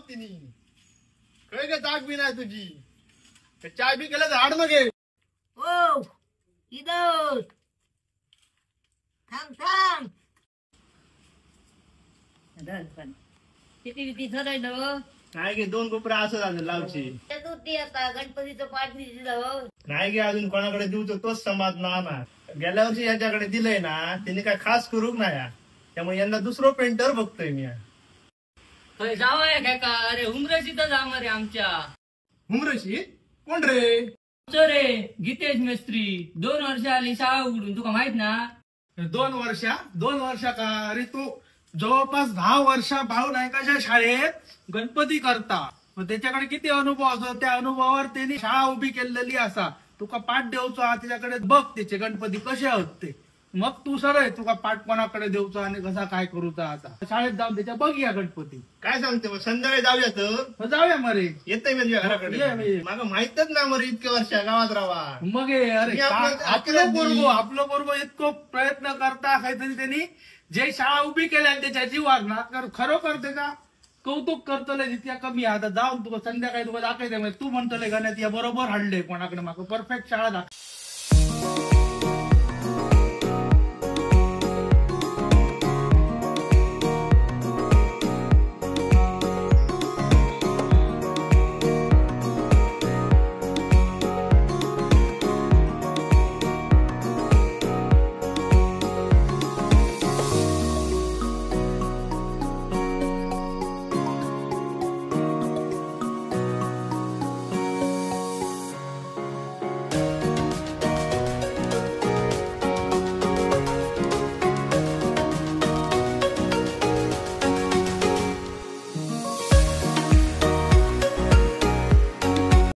तिने काय काय जाग बी नाही तुझी चाय बी केलं तर हाड मग ओ इधर थांब थांब किती किती ठरवलं नाही गे 2 कोपऱ्या असं झालं लावची चतुर्थी आता गणपतीचं पाठ दिलं नाही गे अजून कोणाकडे देऊ तर तोच समाज ना गेल्या वर्षी याच्याकडे दिलंय ना त्यांनी काय खास करूक नाही त्यामुळे यंदा दुसरं पेंटर बघतोय मी जावं काय का अरे उमरशी तर जाम रे आमच्या हुमरशी कोण रे रे गीतेश मिस्त्री 2 वर्ष आली शाळा उघडून तुका माहित ना 2 वर्षा का अरे तू जवळपास 10 वर्षा भाऊ नायकाच्या शाळेत गणपती करता मग त्याच्याकडे किती अनुभव असतो त्या अनुभवावर त्यांनी शाळा उभी केलेली असा तुका पाठ देऊचा त्याच्याकडे बघ त्याचे गणपती कसे आहोत ते मग तू सरळ तुका पाठ कोणाकडे देऊचा आणि कसा काय करूचा आता शाळेत जाऊन त्याच्या बघूया गणपती काय सांगते मग संध्याकाळी जाऊया तर जाऊया मरे येते म्हणजे घराकडे मला माहितच ना मरे इतक्या वर्ष गावात राहा मग अरे आपलं बरोबर इतकं प्रयत्न करता काहीतरी त्यांनी जे शाळा उभी केल्या त्याच्या जीवात ना खरोखर त्याचा कौतुक करतले जितक्या कमी आता जाऊन तुला संध्याकाळी तुला दाखवायचं तू म्हणतले गण्यात या बरोबर हाडले कोणाकडे माग परफेक्ट शाळा दाखव